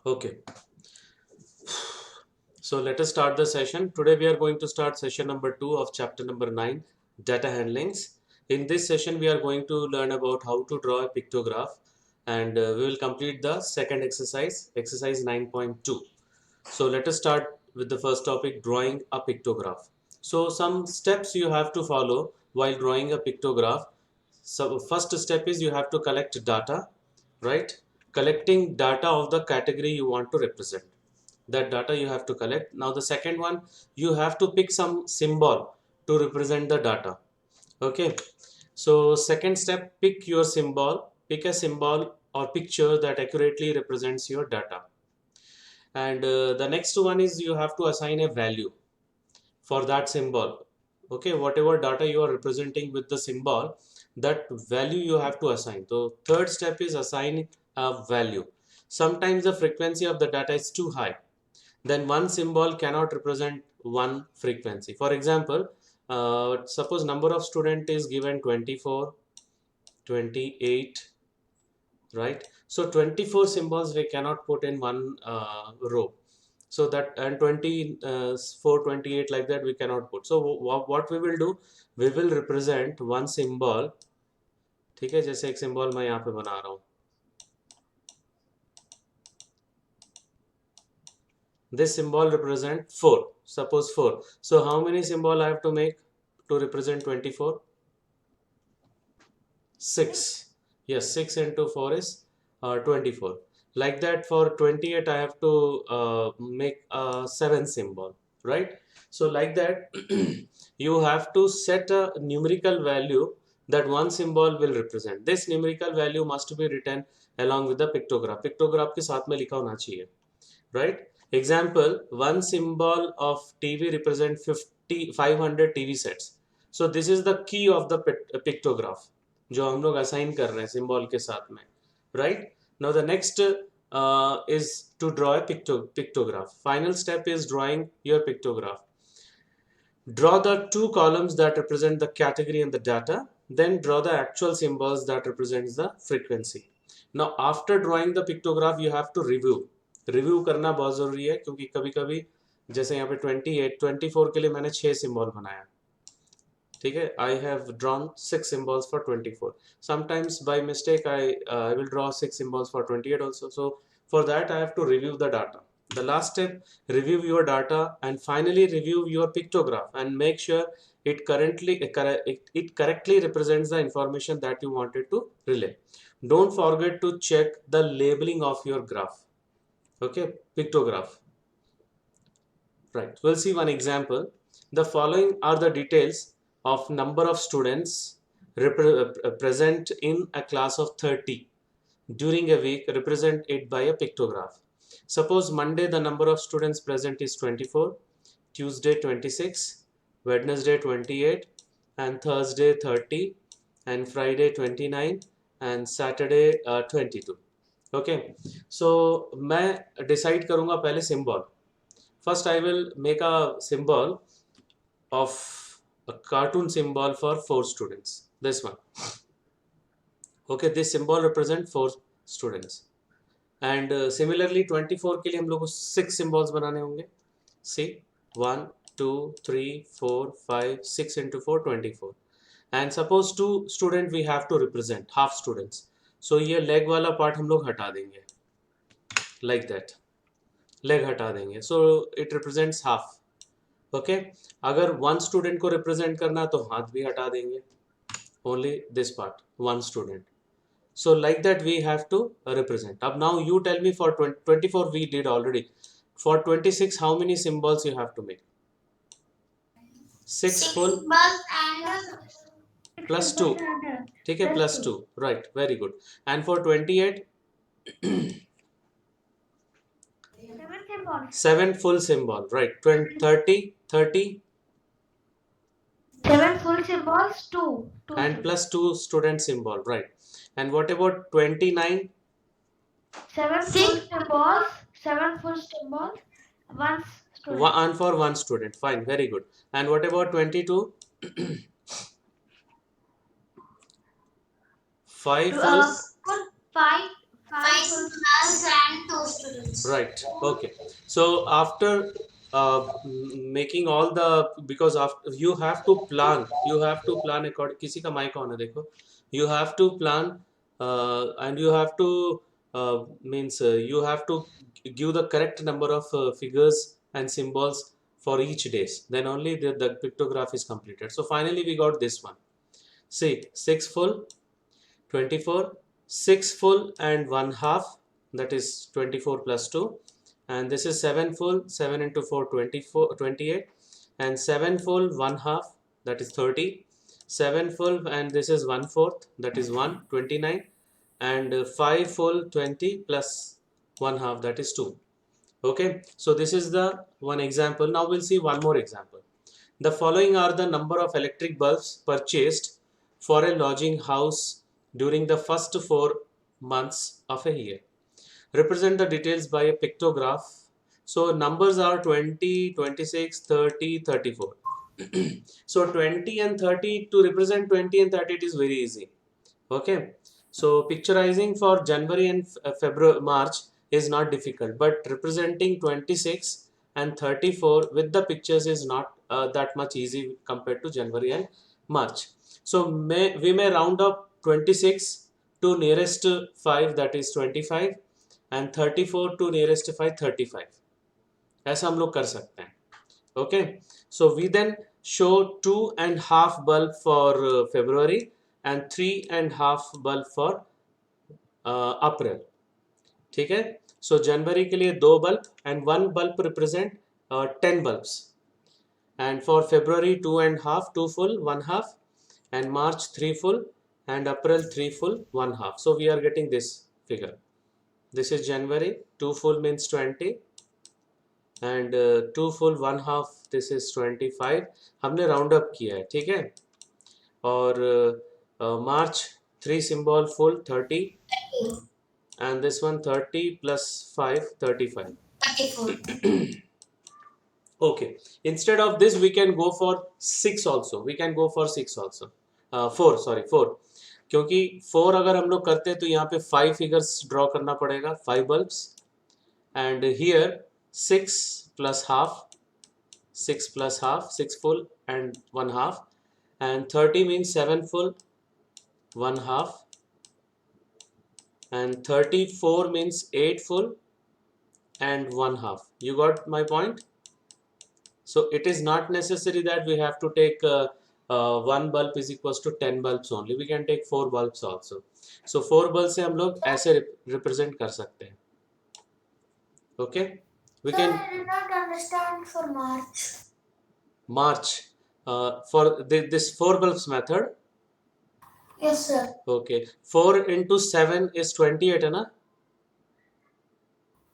Okay, so let us start the session. Today we are going to start session number 2 of chapter number 9, data handlings. In this session we are going to learn about how to draw a pictograph, and we will complete the second exercise, exercise 9.2. So let us start with the first topic, drawing a pictograph. So some steps you have to follow while drawing a pictograph. So first step is you have to collect data, right? Collecting data of the category you want to represent. That data you have to collect. Now the second one, you have to pick some symbol to represent the data. Okay. So second step, pick your symbol. Pick a symbol or picture that accurately represents your data. And the next one is you have to assign a value for that symbol. Okay, whatever data you are representing with the symbol, that value you have to assign. So third step is assign a value. Sometimes the frequency of the data is too high, then one symbol cannot represent one frequency. For example, suppose number of student is given 24, 28, right? So 24 symbols we cannot put in one row. So that, and 24, 28 like that we cannot put. So what we will do, we will represent one symbol. ठीक है, जैसे एक symbol मैं यहाँ पे बना रहा हूँ. This symbol represent 4. Suppose 4. So how many symbol I have to make to represent 24? 6. Yes, 6 into 4 is 24. Like that for 28 I have to make a 7 symbol, right? So like that you have to set a numerical value that one symbol will represent. This numerical value must be written along with the pictograph. Pictograph के साथ में लिखा होना चाहिए, right? Example, one symbol of TV represent 500 TV sets. So this is the key of the pictograph जो हम लोग assign कर रहे हैं symbol के साथ में, right? Now the next is to draw a pictograph. Final step is drawing your pictograph. Draw the two columns that represent the category and the data. Then draw the actual symbols that represents the frequency. Now after drawing the pictograph you have to review करना बहुत ज़रूरी है, क्योंकि कभी कभी जैसे यहाँ पे 28, 24 के लिए मैंने 6 सिंबल बनाया, ठीक है. I have drawn 6 symbols for 24. Sometimes by mistake I will draw 6 symbols for 28 also. So for that I have to review the data. The last step, review your data and finally review your pictograph and make sure it correctly represents the information that you wanted to relay. Don't forget to check the labeling of your graph. Okay, pictograph. Right, we'll see one example. The following are the details of number of students present in a class of 30 during a week. Represent it by a pictograph. Suppose Monday the number of students present is 24, Tuesday 26, Wednesday 28, and Thursday 30, and Friday 29, and Saturday 22. Okay, so मैं decide करूँगा पहले symbol. First I will make a symbol of a cartoon symbol for 4 students. This one. Okay, this symbol represent 4 students. And similarly 24 के लिए हम लोग को 6 symbols बनाने होंगे. See, 1, 2, 3, 4, 5, 6 into 4, 24. And suppose 2 student we have to represent, half students. So ये leg वाला part हम लोग हटा देंगे. Like that. Leg हटा देंगे. So it represents half. Okay. अगर 1 student को represent करना तो हाथ भी हटा देंगे. Only this part, 1 student. So like that we have to represent. Now you tell me for 24 we did already. For 26 how many symbols you have to make? 6 full plus 2. ठीक है, plus 2. Right, very good. And for 28 7 full symbol. Right. 30 7 full symbols, 2. And plus 2 student symbol. Right. And what about 29? 7 full symbols, 7 full symbols, 1 student. One for 1 student. Fine, very good. And what about 22? 5 full. 5 full symbols and 2 students. Right. Okay. So after making all the, because after you have to plan according, किसी का mic on है देखो, you have to plan and you have to means you have to give the correct number of figures and symbols for each days, then only the pictograph is completed. So finally we got this one. See, 6 full, 24, 6 full and 1 half, that is 24 plus 2, and this is 7 full, 7 into 4, 24, 28, and 7 full 1 half, that is 30, 7 full and this is 1 fourth, that is 1, 29, and 5 full 20 plus 1 half, that is 2. Okay, so this is the one example. Now we'll see one more example. The following are the number of electric bulbs purchased for a lodging house during the first 4 months of a year. Represent the details by a pictograph. So numbers are 20, 26, 30, 34. So 20 and 30, to represent 20 and 30, it is very easy. Okay. So picturizing for January and February, March is not difficult, but representing 26 and 34 with the pictures is not that much easy compared to January and March. So we may round up 26 to nearest 5, that is 25, and 34 to nearest 5, 35. ऐसा हम लोग कर सकते हैं. Okay, so we then show 2.5 bulb for February and 3.5 bulb for April. ठीक है. So जनवरी के लिए 2 bulb and 1 bulb represent 10 bulbs, and for February 2.5, 2 full 1 half, and March 3 full, and April 3 full 1 half. So we are getting this figure. This is January, 2 full means 20, and 2 full 1 half, this is 25. हमने round up किया है, ठीक है. और मार्च 3 symbol full 30, and this one 30 plus 5, 35. 34. Okay, instead of this we can go for 6 also. We can go for 6 also. 4, sorry, 4, क्योंकि 4 अगर हम लोग करते हैं तो यहाँ पे 5 figures ड्रॉ करना पड़ेगा, 5 bulbs, and here 6 plus half, 6 plus half, 6 full and 1 half, and 30 means 7 full 1 half, and 34 means 8 full and 1 half. You got my point? So it is not necessary that we have to take 1 bulb is equals to 10 bulbs only. We can take 4 bulbs also. So 4 bulbs से हम लोग ऐसे represent कर सकते हैं. Okay, we Sir, can. I did not understand for March. March, for this 4 bulbs method. Yes, sir. Okay, 4 into 7 is 28, है ना?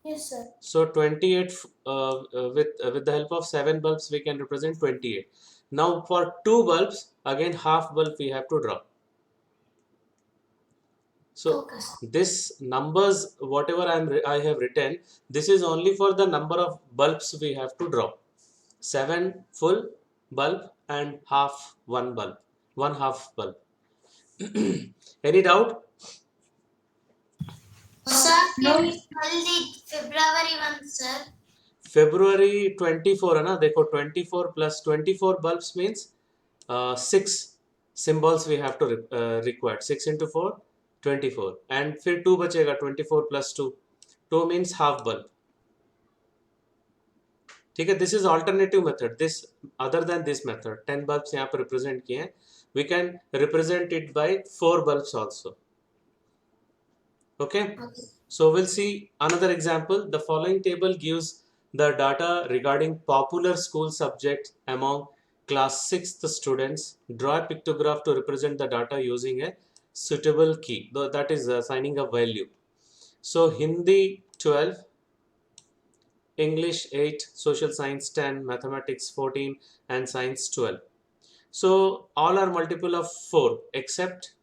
Yes, sir. So 28 with the help of 7 bulbs we can represent 28. Now for 2 bulbs, again half bulb we have to draw. So Okay, sir. this numbers whatever I have written, this is only for the number of bulbs we have to draw. 7 full bulb and half 1 bulb, 1 half bulb. Any doubt? Sir, can you spell the February one, sir? February 24 है ना, देखो 24 plus 24 bulbs means 6 symbols we have to require. 6 into 4, 24, and फिर 2 बचेगा, 24 plus 2, 2 means half bulb. ठीक है. This is alternative method. This other than this method, 10 bulbs यहाँ पर represent किए हैं. We can represent it by 4 bulbs also. Okay. So we'll see another example. The following table gives the data regarding popular school subjects among class 6th students. Draw a pictograph to represent the data using a suitable key. That is assigning a value. So Hindi 12, English 8, Social Science 10, Mathematics 14, and Science 12. So all are multiple of 4 except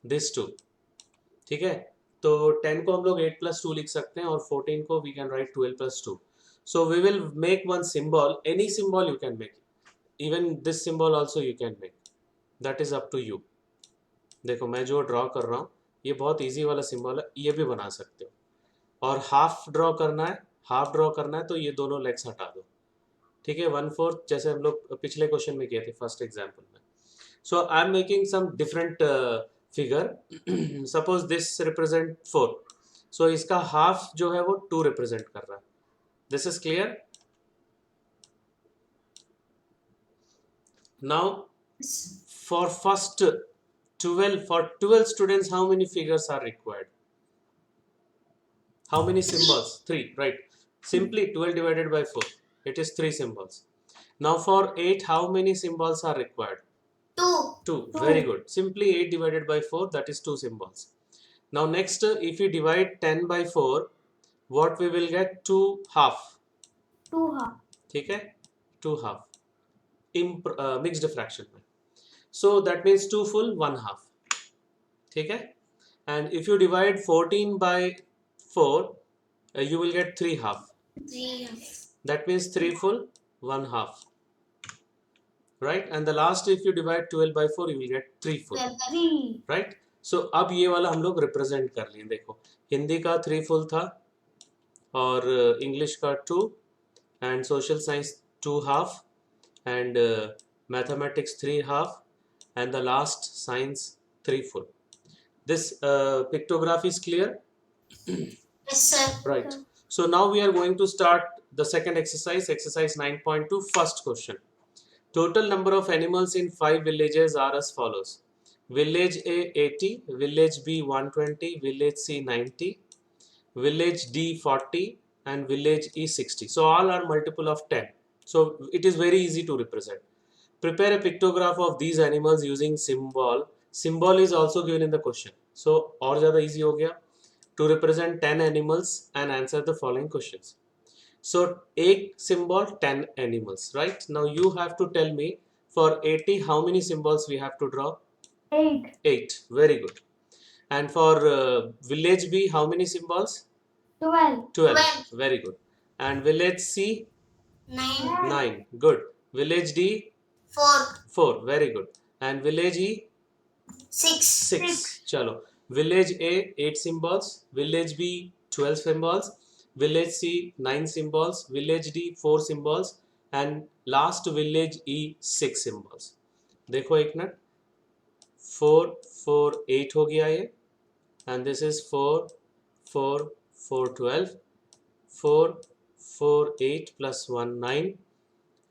this 2. ठीक है. तो 10 को हम लोग 8 plus 2 लिख सकते हैं, और 14 को we can write 12 plus 2. So we will make one symbol. Any symbol you can make. Even this symbol also you can make. That is up to you. देखो मैं जो ड्रॉ कर रहा हूँ ये बहुत इजी वाला सिंबल है, ये भी बना सकते हो. और हाफ ड्रॉ करना है हाफ ड्रॉ करना है तो ये दोनों लेग्स हटा दो, ठीक है, 1/4 जैसे हम लोग पिछले क्वेश्चन में किए थे फर्स्ट एग्जाम्पल में. So I am making some different figure. Suppose this represent 4, so इसका हाफ जो है वो 2 रिप्रेजेंट कर रहा है. This is clear. Now for first 12 students, how many figures are required? How many symbols? 3, right? Simply 12 divided by 4, it is 3 symbols. Now for 8, how many symbols are required? 2. Very good. Simply 8 divided by 4, that is 2 symbols. Now next, if you divide 10 by 4, what we will get? 2 half. 2 half. ठीक है, 2 half mixed fraction में. So that means 2 full 1 half. ठीक है. And if you divide 14 by 4, you will get 3 half. 3 half. That means 3 full 1 half, right? And the last, if you divide 12 by 4, you will get 3 full, 3. right? So अब ये वाला हम लोग represent कर लिए. देखो, हिंदी का 3 full था, और इंग्लिश का 2, and social science 2 half, and mathematics 3 half, and the last science 3 full. This pictograph is clear? Yes, sir. Right. So now we are going to start the second exercise, exercise 9.2, first question. Total number of animals in 5 villages are as follows. Village A 80, village B 120, village C 90, village D 40, and village E 60. So all are multiple of 10. So it is very easy to represent. Prepare a pictograph of these animals using symbol. Symbol is also given in the question. So और ज़्यादा easy हो गया. To represent 10 animals and answer the following questions. So एक symbol 10 animals, right? Now you have to tell me for 80 how many symbols we have to draw? 8. 8. Very good. And for village B, how many symbols? 12. 12. Very good. And village C? 9. 9. Good. Village D? 4. 4. Very good. And village E? 6. 6. Chalo. Village A 8 symbols, village B 12 symbols, village C 9 symbols, village D 4 symbols, and last village E 6 symbols. देखो एक minute, 4 4 8 हो गया ये, and this is 4 4 4 12, 4 4 8 plus 1 9,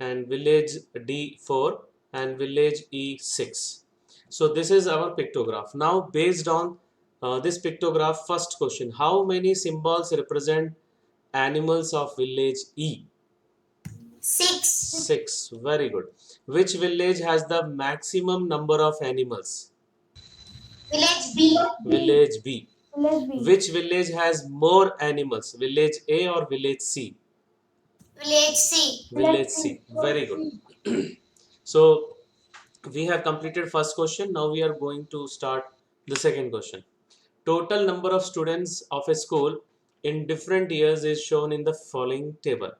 and village D 4 and village E 6. So this is our pictograph. Now based on this pictograph, first question, how many symbols represent animals of village E? 6. 6. Very good. Which village has the maximum number of animals? Village B. Village B. Village B. Which village has more animals, village A or village C? Village C. Village C. Very good. So we have completed first question. Now we are going to start the second question. Total number of students of a school in different years is shown in the following table.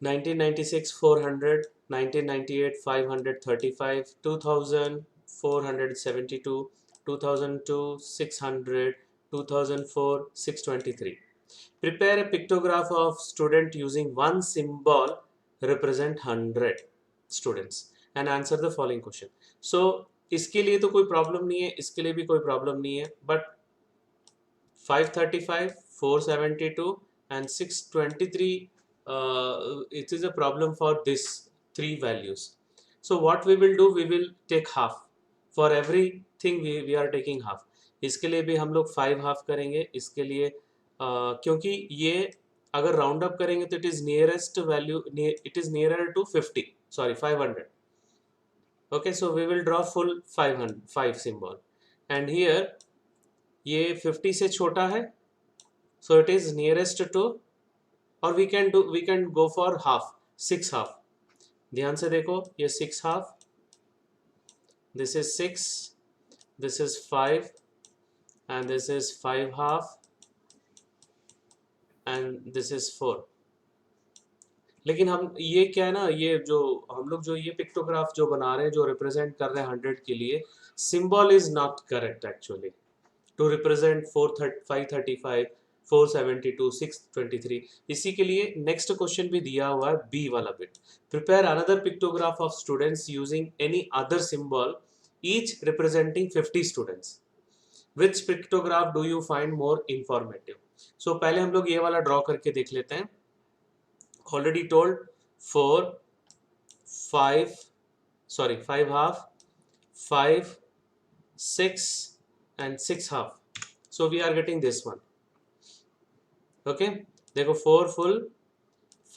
1996 400, 1998 535, 2000 472, 2002 600, 2004 623. Prepare a pictograph of student using one symbol represent 100 students and answer the following question. So इसके लिए तो कोई problem नहीं है, इसके लिए भी कोई प्रॉब्लम नहीं है, but 535, 472 and 623, it is a problem for this 3 values. So what we will do, we will take half. For everything we are taking half. इसके लिए भी हम लोग 5 half करेंगे. इसके लिए क्योंकि ये अगर राउंड अप करेंगे तो it is nearest value, it is nearer to 50, sorry 500. Okay, so we will draw full 5 symbol, and here ये 50 से छोटा है, so it is nearest to, or we can go for half, 6 half. ध्यान से देखो, ये 6 half, this is 6, this is 5, and this is 5 half, and this is 4. लेकिन हम ये क्या है ना, ये जो हम लोग जो ये पिक्टोग्राफ जो बना रहे हैं, जो रिप्रेजेंट कर रहे हैं 100 के लिए, symbol is not correct actually. To represent 535 472, 623। इसी के लिए नेक्स्ट क्वेश्चन भी दिया हुआ है बी वाला bit. Prepare another pictograph of students using any other symbol each representing 50 students. Which pictograph do you find more informative? So पहले हम लोग ये वाला ड्रॉ करके देख लेते हैं। Already told 4 5 sorry 5 half 5 6 and 6 half, so we are getting this one. Okay, देखो 4 full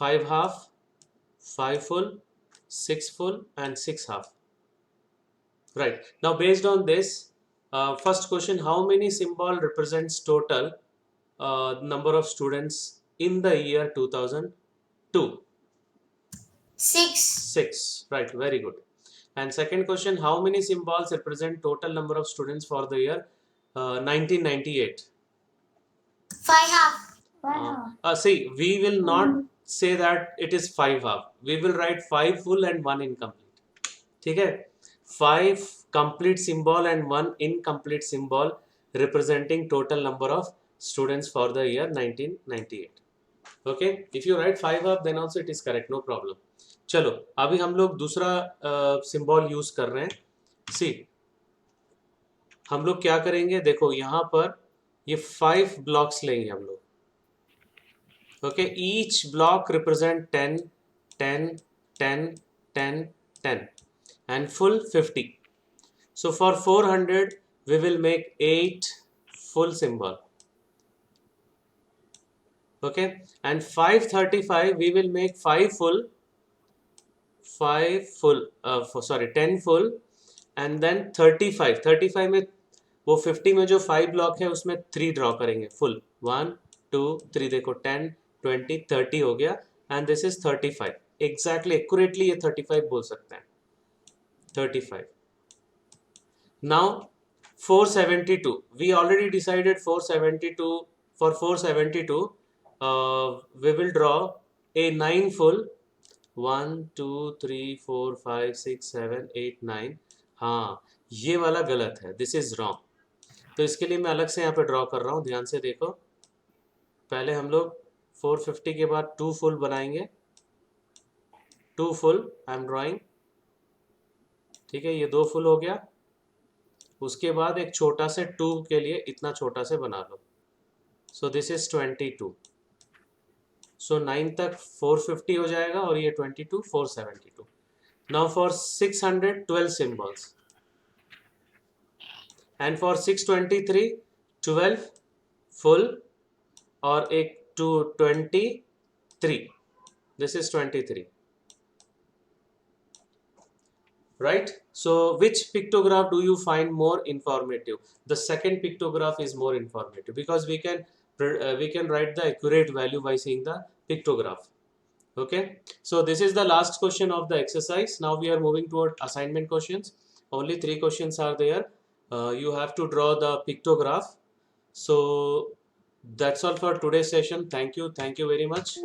5 half 5 full 6 full and 6 half. Right, now based on this, first question, how many symbol represents total number of students in the year 2002? 6. 6, right, very good. And second question, how many symbols represent total number of students for the year 1998? 5 half. See, we will not say that it is 5 half. We will write 5 full and 1 incomplete. ठीक है? 5 complete symbol and 1 incomplete symbol representing total number of students for the year 1998. Okay? If you write 5 half, then also it is correct, no problem. चलो अभी हम लोग दूसरा symbol use कर रहे हैं। सी, हम लोग क्या करेंगे, देखो यहाँ पर ये 5 ब्लॉक्स लेंगे हम लोग। Okay, each block represent 10 10 10 10 10 and full 50। So for 400 we will make 8 full symbol. Okay, and 535 we will make 5 full 10 full and then 35 में वो 50 में जो 5 ब्लॉक है उसमें 3 ड्रॉ करेंगे फुल, 1 2 3, देखो 10 20 30 हो गया and this is 35। Exactly accurately ये 35 बोल सकते हैं, 35। Now 472, we already decided 472, for 472 we will draw a 9 full 1 2 3 4 5 6 7 8 9। हाँ, ये वाला गलत है, दिस इज रॉन्ग। तो इसके लिए मैं अलग से यहाँ पे ड्रॉ कर रहा हूँ, ध्यान से देखो। पहले हम लोग 450 के बाद 2 फुल बनाएंगे, 2 फुल आई एम ड्राइंग। ठीक है, ये 2 फुल हो गया। उसके बाद एक छोटा से 2 के लिए इतना छोटा से बना लो। So this is 22। सो 9 तक 450 हो जाएगा और ये 22 472। Now for 600 12 symbols and for 623 12 full और एक 23, this is 23। Right, so which pictograph do you find more informative? The second pictograph is more informative because we can write the accurate value by seeing the pictograph. Okay, so this is the last question of the exercise. Now we are moving toward assignment questions. Only 3 questions are there. You have to draw the pictograph. So that's all for today's session. Thank you very much.